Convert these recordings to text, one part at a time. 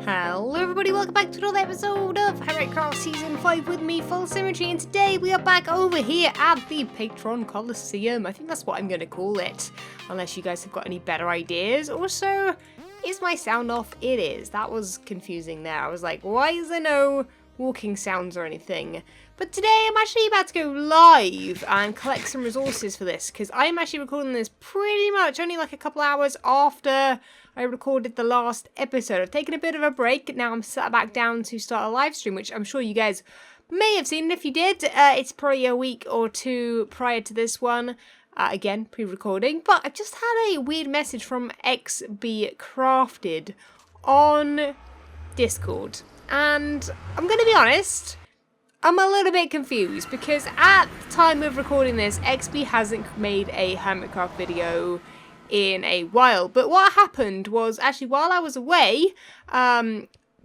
Hello everybody, welcome back to another episode of Hermitcraft Season 5 with me, FalseSymmetry, and today we are back over here at the Patron Coliseum. I think that's what I'm going to call it, unless you guys have got any better ideas. Also, is my sound off? It is. That was confusing there. I was like, why is there no walking sounds or anything? But today I'm actually about to go live and collect some resources for this, because I'm actually recording this pretty much only like a couple hours after I recorded the last episode. I've taken a bit of a break. Now I'm sat back down to start a live stream, which I'm sure you guys may have seen. And if you did, it's probably a week or two prior to this one. Again, pre-recording. But I've just had a weird message from XB Crafted on Discord. And I'm going to be honest, I'm a little bit confused because at the time of recording this, XB hasn't made a Hermitcraft video in a while. But what happened was, actually, while I was away,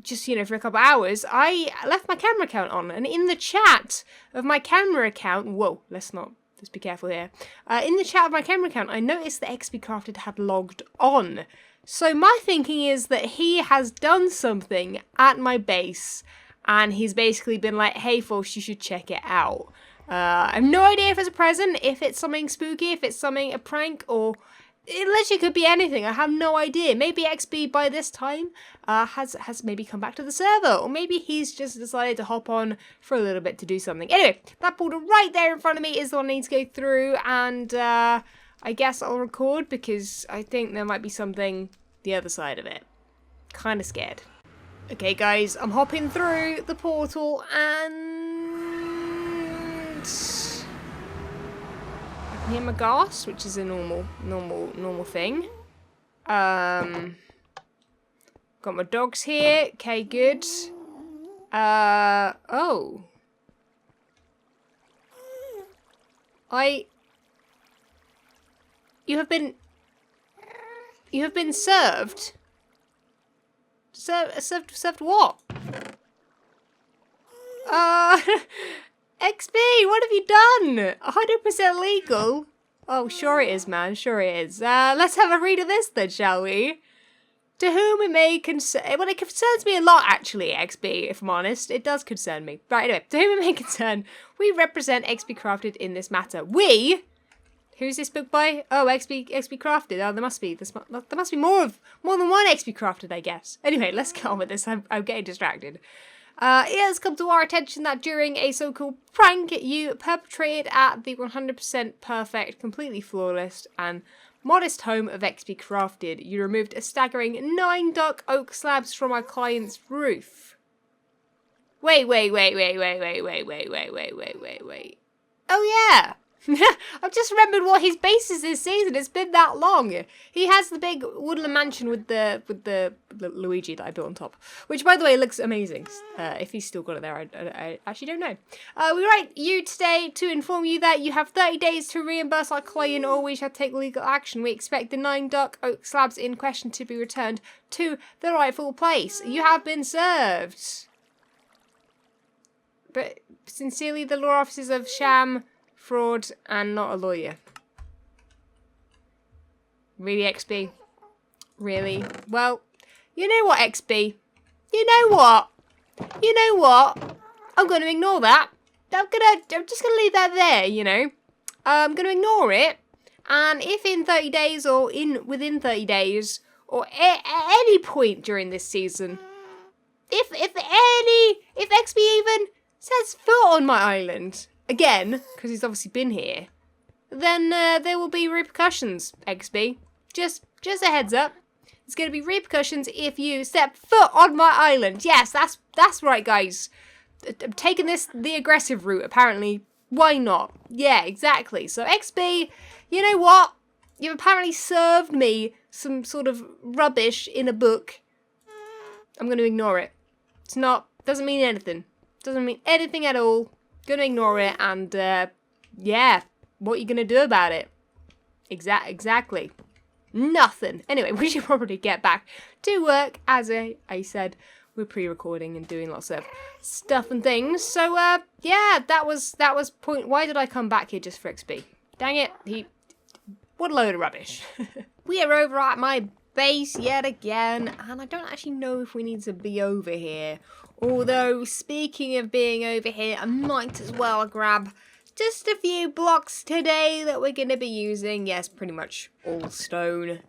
just, for a couple hours, I left my camera account on. And in the chat of my camera account, whoa, let's be careful here. In the chat of my camera account, I noticed that XB Crafted had logged on. So my thinking is that he has done something at my base, and he's basically been like, hey, folks, you should check it out. I have no idea if it's a present, if it's something spooky, if it's a prank, or it literally could be anything. I have no idea. Maybe XB by this time has maybe come back to the server, or maybe he's just decided to hop on for a little bit to do something. Anyway, that border right there in front of me is the one I need to go through, and I guess I'll record because I think there might be something the other side of it. Kind of scared. Okay, guys, I'm hopping through the portal, and I can hear my gas, which is a normal thing. Got my dogs here. Okay, good. Oh. You have been served. Served what? XB, what have you done? 100% legal? Oh, sure it is, man. Sure it is. Let's have a read of this then, shall we? To whom it may concern... Well, it concerns me a lot, actually, XB, if I'm honest. It does concern me. Right, anyway. To whom it may concern, we represent XB Crafted in this matter. We... Who's this book by? Oh, XB Crafted. Oh, there must be more than one XB Crafted, I guess. Anyway, let's get on with this. I'm getting distracted. It has come to our attention that during a so-called prank you perpetrated at the 100% perfect, completely flawless, and modest home of XB Crafted, you removed a staggering 9 dark oak slabs from our client's roof. Wait. Oh yeah. I've just remembered what his base is this season. It's been that long. He has the big woodland mansion with the Luigi that I built on top, which, by the way, looks amazing. If he's still got it there, I actually don't know. We write you today to inform you that you have 30 days to reimburse our client, or we shall take legal action. We expect the 9 dark oak slabs in question to be returned to the rightful place. You have been served. But sincerely, the law officers of Sham, fraud, and not a lawyer. Really, XB? Really? Well, you know what, XB? You know what? I'm going to ignore that. I'm just going to leave that there, I'm going to ignore it. And if in 30 days or within 30 days or at any point during this season, if XB even sets foot on my island again, because he's obviously been here, then there will be repercussions, XB. Just a heads up. There's going to be repercussions if you step foot on my island. Yes, that's right, guys. I'm taking the aggressive route, apparently. Why not? Yeah, exactly. So, XB, you know what? You've apparently served me some sort of rubbish in a book. I'm going to ignore it. Doesn't mean anything. Doesn't mean anything at all. Gonna ignore it, and yeah, what are you gonna do about it? Exactly. Nothing. Anyway, we should probably get back to work. As I said, we're pre-recording and doing lots of stuff and things. So yeah, that was point. Why did I come back here just for XP? Dang it, what a load of rubbish. We are over at my base yet again, and I don't actually know if we need to be over here. Although, speaking of being over here, I might as well grab just a few blocks today that we're going to be using. Yes, pretty much all stone.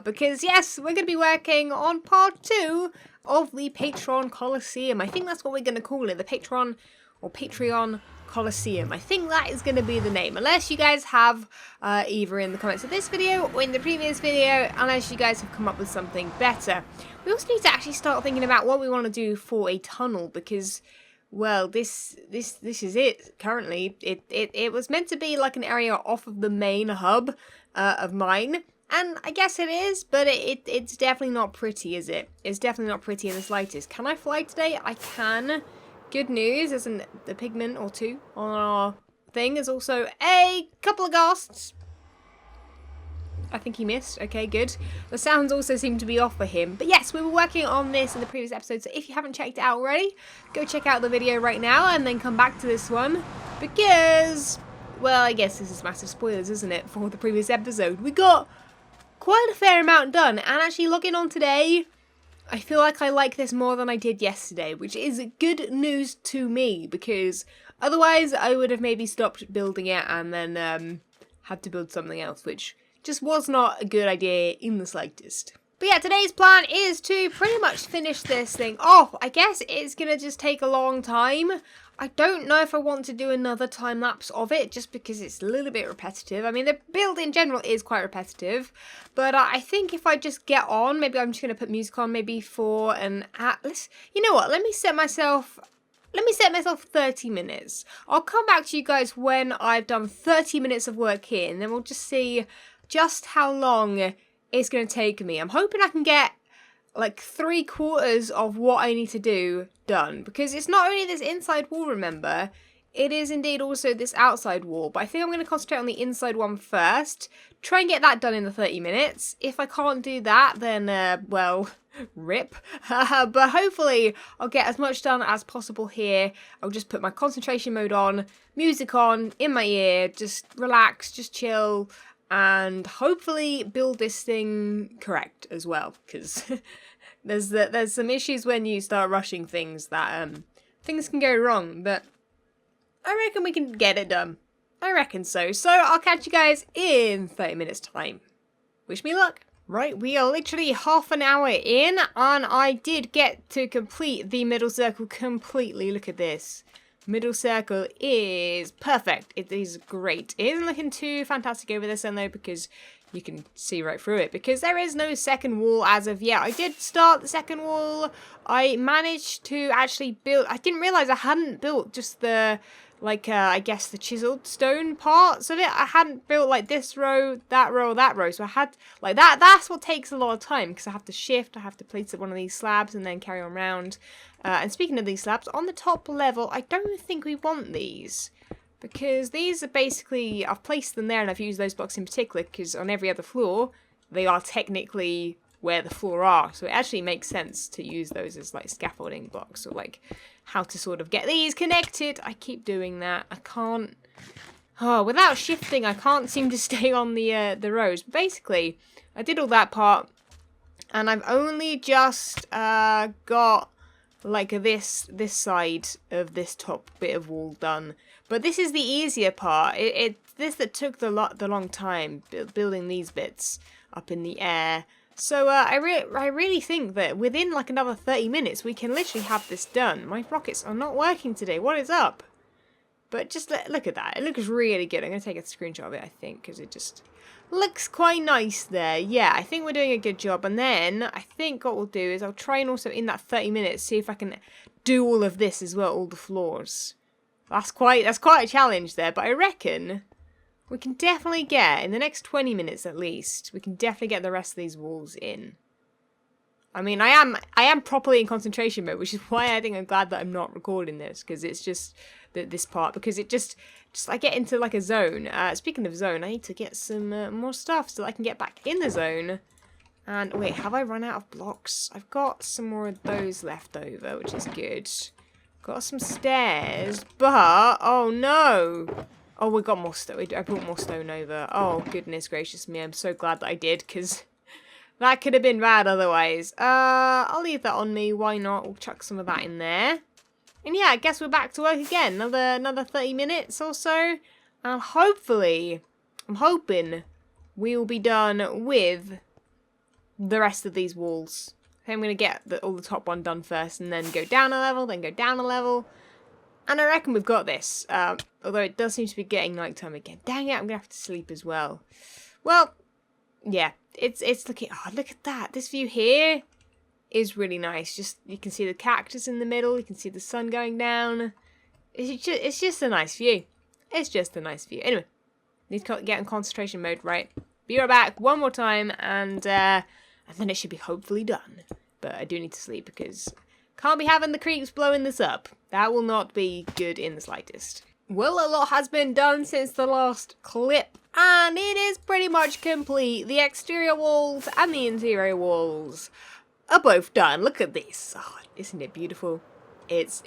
Because, yes, we're going to be working on part 2 of the Patron Coliseum. I think that's what we're going to call it, the Patron or Patreon Coliseum. I think that is going to be the name, unless you guys have either in the comments of this video or in the previous video, unless you guys have come up with something better. We also need to actually start thinking about what we want to do for a tunnel, because, well, this is it currently. It was meant to be like an area off of the main hub of mine, and I guess it is, but it's definitely not pretty, is it? It's definitely not pretty in the slightest. Can I fly today? I can. Good news, there's a pigment or two on our thing. There's also a couple of ghosts. I think he missed. Okay, good. The sounds also seem to be off for him. But yes, we were working on this in the previous episode, so if you haven't checked it out already, go check out the video right now and then come back to this one. Because, well, I guess this is massive spoilers, isn't it, for the previous episode. We got quite a fair amount done, and actually logging on today, I feel like I like this more than I did yesterday, which is good news to me, because otherwise I would have maybe stopped building it and then had to build something else, which just was not a good idea in the slightest. But yeah, today's plan is to pretty much finish this thing off. I guess it's going to just take a long time. I don't know if I want to do another time lapse of it, just because it's a little bit repetitive. I mean, the build in general is quite repetitive, but I think if I just get on, maybe I'm just going to put music on maybe for an atlas. You know what, let me set myself 30 minutes. I'll come back to you guys when I've done 30 minutes of work here, and then we'll just see just how long it's going to take me. I'm hoping I can get like 3/4 of what I need to do done, because it's not only this inside wall, remember, it is indeed also this outside wall, but I think I'm going to concentrate on the inside one first, try and get that done in the 30 minutes. If I can't do that, then well, rip. But hopefully I'll get as much done as possible here. I'll just put my concentration mode on, music on, in my ear, just relax, just chill, and hopefully build this thing correct as well, because there's some issues when you start rushing things that things can go wrong, but I reckon we can get it done. I reckon so. So I'll catch you guys in 30 minutes time. Wish me luck. Right, we are literally half an hour in, and I did get to complete the middle circle completely. Look at this. Middle circle is perfect. It is great. It isn't looking too fantastic over this end though, because you can see right through it, because there is no second wall as of yet. I did start the second wall. I managed to actually build, I didn't realize I hadn't built just the, like, I guess the chiseled stone parts of it. I hadn't built like this row, that row, that row. So I had like that's what takes a lot of time, because I have to shift, I have to place one of these slabs and then carry on around. And speaking of these slabs, on the top level, I don't think we want these, because these are basically, I've placed them there and I've used those blocks in particular because on every other floor, they are technically where the floor are. So it actually makes sense to use those as like scaffolding blocks, or like how to sort of get these connected. I keep doing that. I can't, without shifting, I can't seem to stay on the rows. But basically, I did all that part, and I've only just got like this side of this top bit of wall done. But this is the easier part. This that took the long time, building these bits up in the air. So I really think that within like another 30 minutes we can literally have this done. My rockets are not working today. What is up? But just look at that. It looks really good. I'm going to take a screenshot of it, I think, because it just looks quite nice there. Yeah, I think we're doing a good job. And then I think what we'll do is I'll try and also in that 30 minutes see if I can do all of this as well, all the floors. That's quite a challenge there, but I reckon we can definitely get, in the next 20 minutes at least, we can definitely get the rest of these walls in. I mean, I am properly in concentration mode, which is why I think I'm glad that I'm not recording this, because it's just this part, because it just I get into like a zone. Speaking of zone, I need to get some more stuff so that I can get back in the zone. And wait, have I run out of blocks? I've got some more of those left over, which is good. Got some stairs, but oh no! Oh, we got more stone. I brought more stone over. Oh goodness gracious me! I'm so glad that I did, because That could have been bad otherwise. I'll leave that on me. Why not? We'll chuck some of that in there. And yeah, I guess we're back to work again. Another 30 minutes or so. And hopefully, I'm hoping we'll be done with the rest of these walls. I think I'm going to get all the top one done first and then go down a level, then go down a level. And I reckon we've got this. Although it does seem to be getting nighttime again. Dang it, I'm going to have to sleep as well. Well, yeah, it's looking... Oh, look at that. This view here is really nice. Just, you can see the cactus in the middle. You can see the sun going down. It's just a nice view. It's just a nice view. Anyway, need to get in concentration mode, right? Be right back one more time, and then it should be hopefully done. But I do need to sleep because can't be having the creeps blowing this up. That will not be good in the slightest. Well, a lot has been done since the last clip, and it is pretty much complete. The exterior walls and the interior walls are both done. Look at this. Oh, isn't it beautiful? It's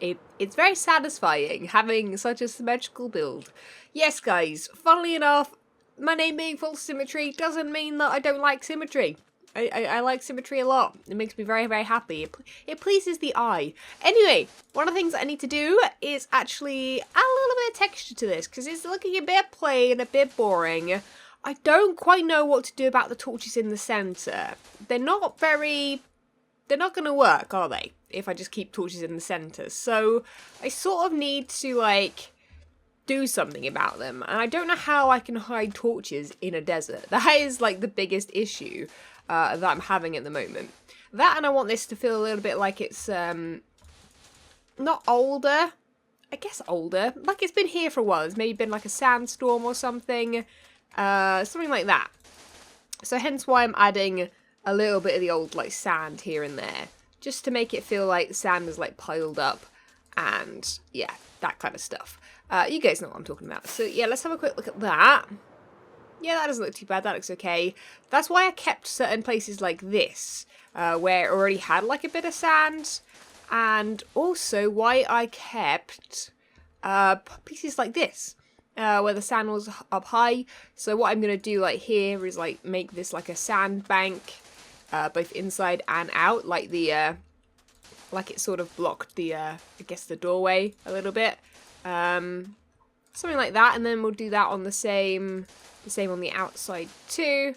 very satisfying having such a symmetrical build. Yes, guys, funnily enough, my name being FalseSymmetry doesn't mean that I don't like symmetry. I like symmetry a lot. It makes me very, very happy. It pleases the eye. Anyway, one of the things I need to do is actually add a little bit of texture to this because it's looking a bit plain, a bit boring. I don't quite know what to do about the torches in the centre. They're not going to work, are they? If I just keep torches in the centre. So I sort of need to, like, do something about them. And I don't know how I can hide torches in a desert. That is, like, the biggest issue that I'm having at the moment. That, and I want this to feel a little bit like it's, not older. I guess older. Like it's been here for a while. It's maybe been like a sandstorm or something. Something like that. So hence why I'm adding a little bit of the old, like, sand here and there. Just to make it feel like the sand is, like, piled up. And, yeah, that kind of stuff. You guys know what I'm talking about. So, yeah, let's have a quick look at that. Yeah, that doesn't look too bad. That looks okay. That's why I kept certain places like this, where it already had, like, a bit of sand. And also why I kept pieces like this, where the sand was up high. So what I'm going to do, like, here is, like, make this, like, a sand bank, both inside and out, like the, like it sort of blocked the, I guess the doorway a little bit. Something like that, and then we'll do that on the same on the outside too.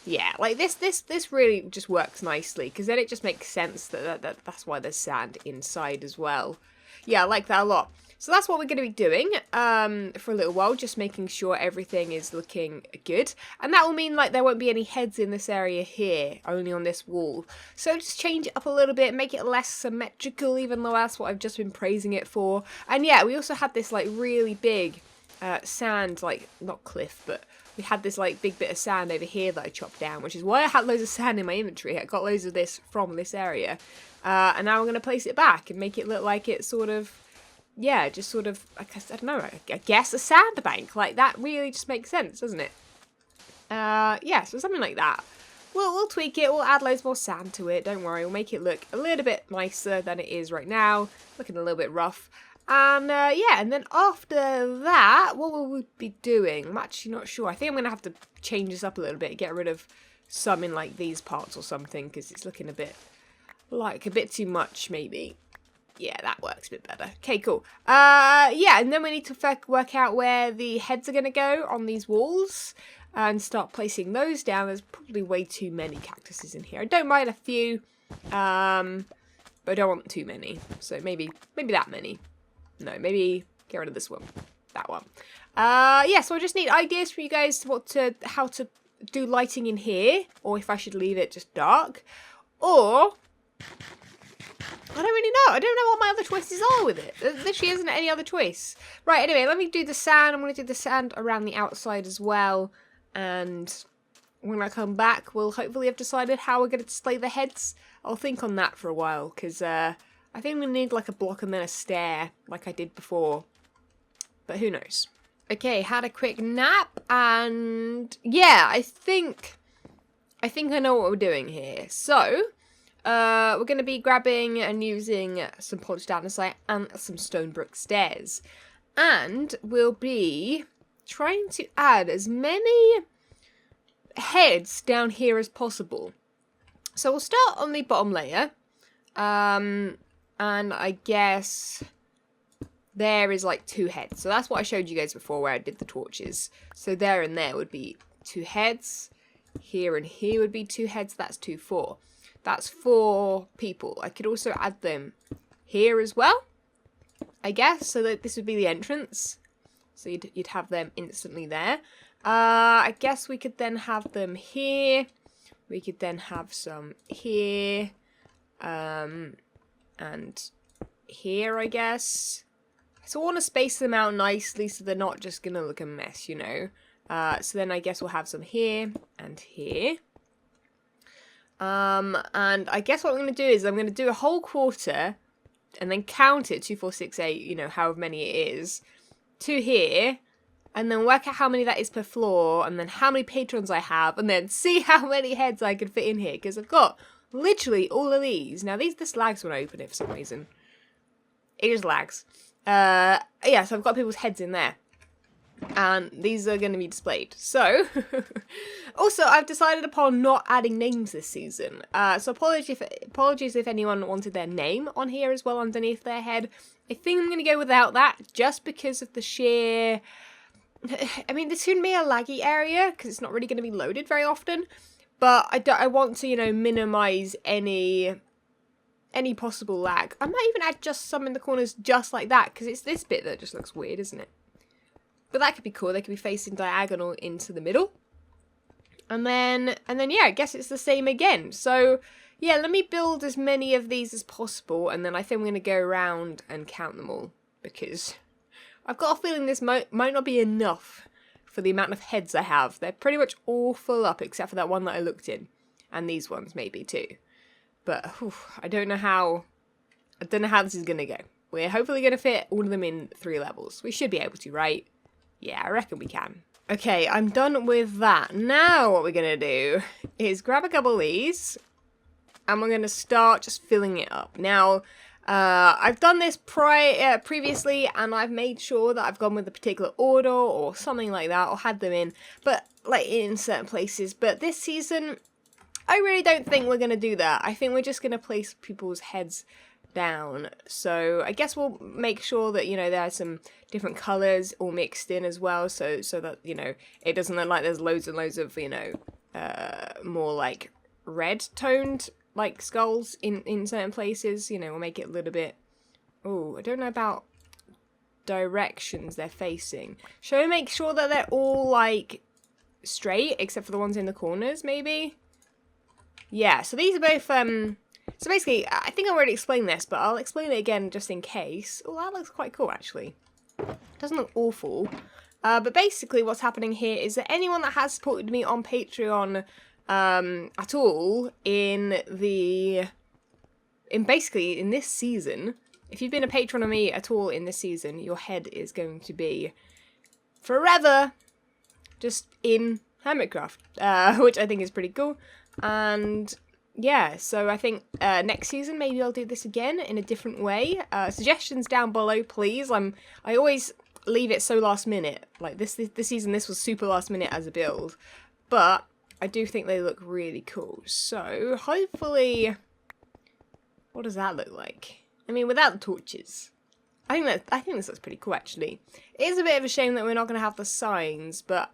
Yeah, like this really just works nicely, because then it just makes sense that's why there's sand inside as well. Yeah, I like that a lot. So that's what we're going to be doing for a little while, just making sure everything is looking good. And that will mean, like, there won't be any heads in this area here, only on this wall. So just change it up a little bit, make it less symmetrical, even though that's what I've just been praising it for. And yeah, we also had this, like, really big sand, like, not cliff, but we had this, like, big bit of sand over here that I chopped down, which is why I had loads of sand in my inventory. I got loads of this from this area. And now I'm going to place it back and make it look like it's sort of, yeah, just sort of, I don't know, I guess a sandbank. Like, that really just makes sense, doesn't it? Yeah, so something like that. We'll tweak it, we'll add loads more sand to it, don't worry. We'll make it look a little bit nicer than it is right now. Looking a little bit rough. And, yeah, and then after that, what will we be doing? I'm actually not sure. I think I'm going to have to change this up a little bit, get rid of some in, like, these parts or something, because it's looking a bit, like, a bit too much, maybe. Yeah, that works a bit better. Okay, cool. Yeah, and then we need to work out where the heads are going to go on these walls and start placing those down. There's probably way too many cactuses in here. I don't mind a few, but I don't want too many. So maybe that many. No, maybe get rid of this one. That one. Yeah, so I just need ideas from you guys how to do lighting in here, or if I should leave it just dark, or I don't really know. I don't know what my other choices are with it. There literally isn't any other choice. Right, anyway, let me do the sand. I'm going to do the sand around the outside as well. And when I come back, we'll hopefully have decided how we're going to display the heads. I'll think on that for a while, because I think we need, like, a block and then a stair, like I did before. But who knows? Okay, had a quick nap, and yeah, I think I know what we're doing here. So we're going to be grabbing and using some polished andesite and some stone brick stairs. And we'll be trying to add as many heads down here as possible. So we'll start on the bottom layer. And I guess there is like 2 heads. So that's what I showed you guys before where I did the torches. So there and there would be 2 heads. Here and here would be 2 heads. That's 2, 4. That's 4 people. I could also add them here as well, I guess, so that this would be the entrance. So you'd have them instantly there. I guess we could then have them here. We could then have some here. And here, I guess. So I want to space them out nicely so they're not just going to look a mess, you know. So then I guess we'll have some here and here. And I guess what I'm going to do is I'm going to do a whole quarter and then count it, 2, 4, 6, 8, you know, however many it is, to here, and then work out how many that is per floor, and then how many patrons I have, and then see how many heads I can fit in here, because I've got literally all of these. Now, this lags when I open it for some reason. It just lags. Yeah, so I've got people's heads in there. And these are going to be displayed. So, also, I've decided upon not adding names this season. So apologies if anyone wanted their name on here as well underneath their head. I think I'm going to go without that just because of the sheer... I mean, this shouldn't be a laggy area because it's not really going to be loaded very often. But I want to, you know, minimize any possible lag. I might even add just some in the corners just like that because it's this bit that just looks weird, isn't it? But that could be cool. They could be facing diagonal into the middle. And then yeah, I guess it's the same again. So yeah, let me build as many of these as possible. And then I think I'm going to go around and count them all. Because I've got a feeling this might not be enough for the amount of heads I have. They're pretty much all full up except for that one that I looked in. And these ones maybe too. But I don't know how this is going to go. We're hopefully going to fit all of them in 3 levels. We should be able to, right? Yeah, I reckon we can. Okay, I'm done with that. Now what we're going to do is grab a couple of these and we're going to start just filling it up. Now, I've done this previously and I've made sure that I've gone with a particular order or something like that or had them in, but like in certain places. But this season, I really don't think we're going to do that. I think we're just going to place people's heads down. So I guess we'll make sure that, you know, there are some different colours all mixed in as well, so that, you know, it doesn't look like there's loads and loads of, you know, more like red toned like skulls in certain places. You know, we'll make it a little bit... Oh, I don't know about directions they're facing. Shall we make sure that they're all like straight except for the ones in the corners maybe? Yeah, so these are both so basically, I think I already explained this, but I'll explain it again just in case. Oh, that looks quite cool, actually. Doesn't look awful. But basically what's happening here is that anyone that has supported me on Patreon at all basically in this season, if you've been a patron of me at all in this season, your head is going to be forever just in Hermitcraft, which I think is pretty cool. And... yeah, so I think next season maybe I'll do this again in a different way. Suggestions down below, please. I always leave it so last minute. Like this season, this was super last minute as a build, but I do think they look really cool. So hopefully, what does that look like? I mean, without the torches, I think this looks pretty cool actually. It is a bit of a shame that we're not going to have the signs, but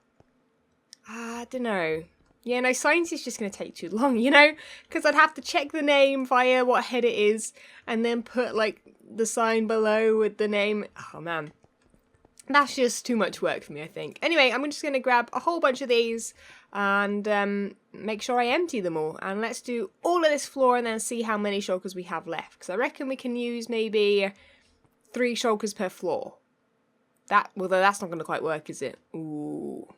I don't know. Yeah, no, signs is just going to take too long, you know? Because I'd have to check the name via what head it is, and then put, like, the sign below with the name. Oh, man. That's just too much work for me, I think. Anyway, I'm just going to grab a whole bunch of these, and make sure I empty them all. And let's do all of this floor, and then see how many shulkers we have left. Because I reckon we can use maybe 3 shulkers per floor. Although that's not going to quite work, is it? Ooh...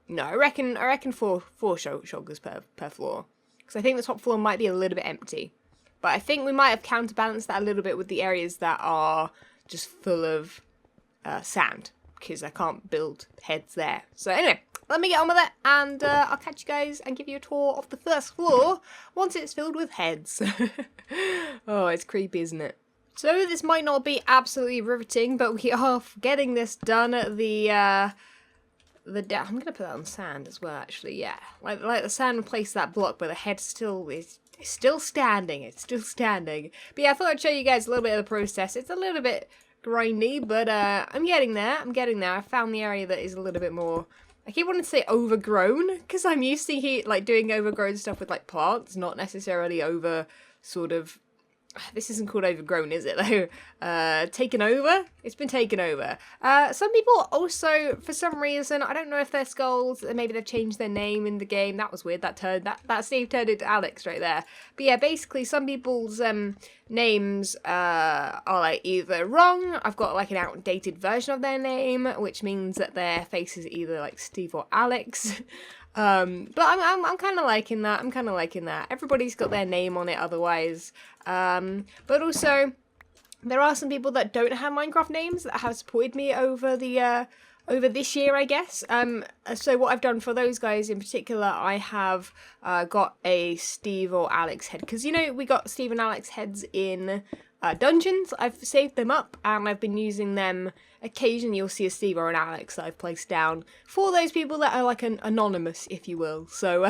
No, I reckon 4 shulkers per floor. Because I think the top floor might be a little bit empty. But I think we might have counterbalanced that a little bit with the areas that are just full of sand. Because I can't build heads there. So anyway, let me get on with it. And I'll catch you guys and give you a tour of the first floor once it's filled with heads. Oh, it's creepy, isn't it? So this might not be absolutely riveting, but we are getting this done. I'm going to put that on sand as well, actually, yeah. Like the sand replaced that block, but the head still is It's still standing. It's still standing. But yeah, I thought I'd show you guys a little bit of the process. It's a little bit grindy, but I'm getting there. I'm getting there. I found the area that is a little bit more... I keep wanting to say overgrown, because I'm used to like doing overgrown stuff with like plants, not necessarily over sort of... This isn't called overgrown, is it, though? Taken over? It's been taken over. Some people also, for some reason, I don't know if they're skulls, maybe they've changed their name in the game. That was weird, that Steve turned into Alex right there. But yeah, basically, some people's names are like either wrong, I've got like an outdated version of their name, which means that their face is either like Steve or Alex. But I'm kind of liking that. I'm kind of liking that. Everybody's got their name on it otherwise. But also, there are some people that don't have Minecraft names that have supported me over the over this year, I guess. So what I've done for those guys in particular, I have got a Steve or Alex head, because you know we got Steve and Alex heads in dungeons. I've saved them up and I've been using them. Occasionally you'll see a Steve or an Alex that I've placed down for those people that are like an anonymous, if you will. So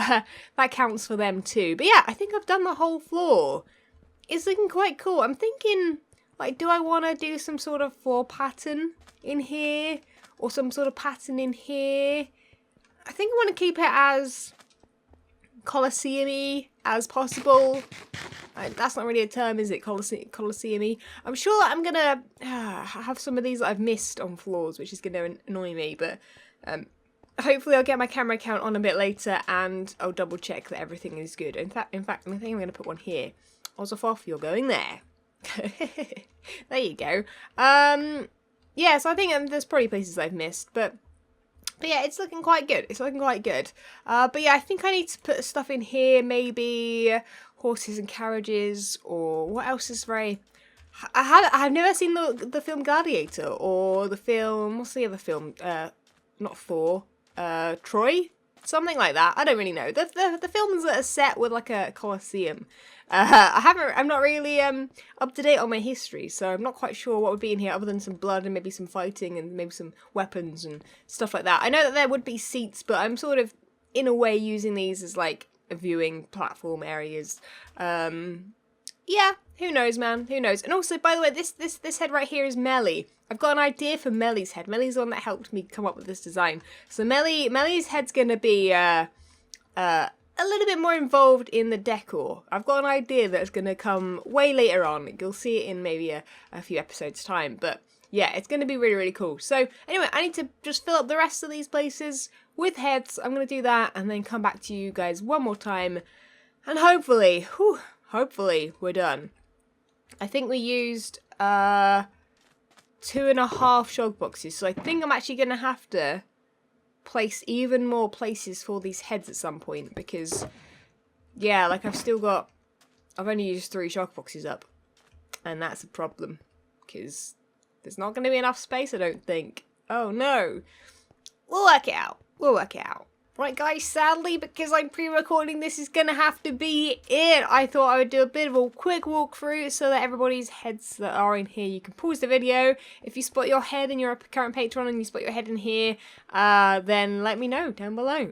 that counts for them too. But yeah, I think I've done the whole floor. It's looking quite cool. I'm thinking, like, do I want to do some sort of floor pattern in here? Or some sort of pattern in here? I think I want to keep it as Coliseum-y as possible. That's not really a term, is it? Coliseum-y. I'm sure I'm going to have some of these that I've missed on floors, which is going to annoy me. But hopefully I'll get my camera count on a bit later and I'll double check that everything is good. In fact, I think I'm going to put one here. Ozofoff, you're going there. There you go. Yeah, so I think there's probably places I've missed, but yeah, it's looking quite good. It's looking quite good. But yeah, I think I need to put stuff in here, maybe horses and carriages, or what else is very... I've never seen the film Gladiator, or the film... What's the other film? Not Thor. Troy? Something like that. I don't really know. The films that are set with like a Coliseum. I'm not really up to date on my history, so I'm not quite sure what would be in here other than some blood and maybe some fighting and maybe some weapons and stuff like that. I know that there would be seats, but I'm sort of in a way using these as like viewing platform areas. Yeah, who knows, man? Who knows? And also, by the way, this head right here is Melly. I've got an idea for Melly's head. Melly's the one that helped me come up with this design. So Melly's head's gonna be a little bit more involved in the decor. I've got an idea that's gonna come way later on. You'll see it in maybe a few episodes time. But yeah, it's gonna be really, really cool. So anyway, I need to just fill up the rest of these places with heads. I'm gonna do that and then come back to you guys one more time. And hopefully, hopefully we're done. I think we used 2.5 shog boxes, so I think I'm actually going to have to place even more places for these heads at some point, because, yeah, like I've only used 3 shog boxes up, and that's a problem, because there's not going to be enough space, I don't think. Oh no. We'll work it out. We'll work it out. Right guys, sadly, because I'm pre-recording, this is going to have to be it. I thought I would do a bit of a quick walkthrough so that everybody's heads that are in here, you can pause the video. If you spot your head and you're a current patron and you spot your head in here, then let me know down below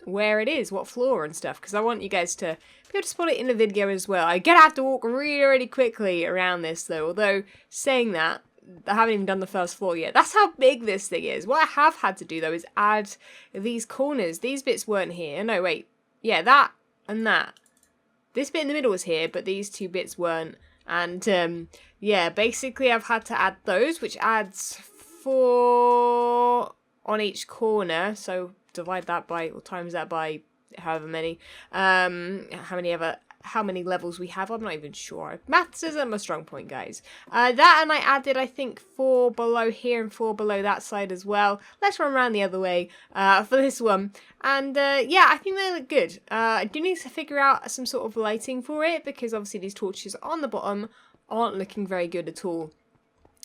where it is, what floor and stuff, because I want you guys to be able to spot it in the video as well. I'm going to have to walk really, really quickly around this though, although saying that, I haven't even done the first floor yet. That's how big this thing is. What I have had to do, though, is add these corners. These bits weren't here. No, wait. Yeah, that and that. This bit in the middle was here, but these 2 bits weren't. And, yeah, basically I've had to add those, which adds 4 on each corner. So divide that by, or times that by however many. How many levels we have, I'm not even sure. Maths isn't my strong point, guys. That, and I added, I think, 4 below here and 4 below that side as well. Let's run around the other way for this one. And, yeah, I think they look good. I do need to figure out some sort of lighting for it, because obviously these torches on the bottom aren't looking very good at all.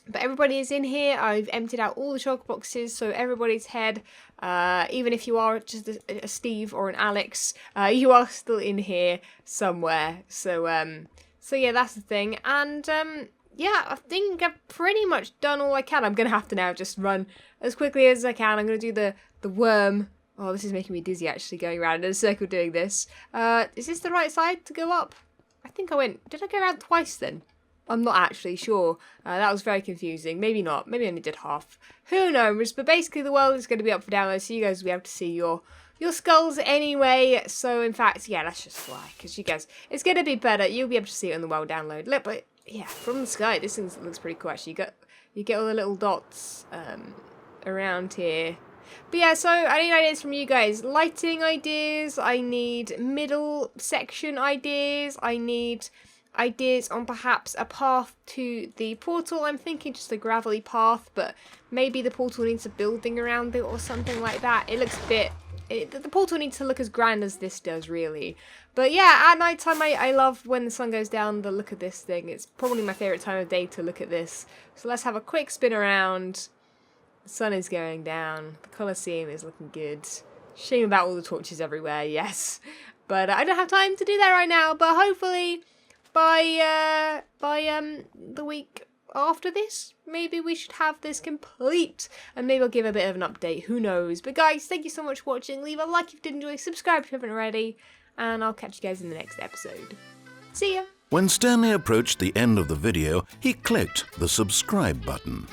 But everybody is in here. I've emptied out all the chalk boxes, so everybody's head, even if you are just a Steve or an Alex, you are still in here somewhere. So yeah, that's the thing. And yeah, I think I've pretty much done all I can. I'm gonna have to now just run as quickly as I can. I'm gonna do the worm Oh, this is making me dizzy actually, going around in a circle doing this. Is this the right side to go up? I think I went... Did I go around twice then? I'm not actually sure. That was very confusing. Maybe not. Maybe I only did half. Who knows? But basically the world is going to be up for download, so you guys will be able to see your skulls anyway. So in fact, yeah, let's just fly, because you guys, it's going to be better. You'll be able to see it on the world download. Look, but yeah, from the sky, this thing looks pretty cool actually. You get all the little dots around here. But yeah, so I need ideas from you guys. Lighting ideas, I need middle section ideas, I need ideas on perhaps a path to the portal. I'm thinking just a gravelly path, but maybe the portal needs a building around it or something like that. It looks a bit... the portal needs to look as grand as this does, really. But yeah, at night time, I love when the sun goes down, the look of this thing. It's probably my favourite time of day to look at this. So let's have a quick spin around. The sun is going down. The Coliseum is looking good. Shame about all the torches everywhere, yes. But I don't have time to do that right now. But hopefully, by the week after this, maybe we should have this complete. And maybe I'll give a bit of an update. Who knows? But guys, thank you so much for watching. Leave a like if you did enjoy. Subscribe if you haven't already. And I'll catch you guys in the next episode. See ya! When Stanley approached the end of the video, he clicked the subscribe button.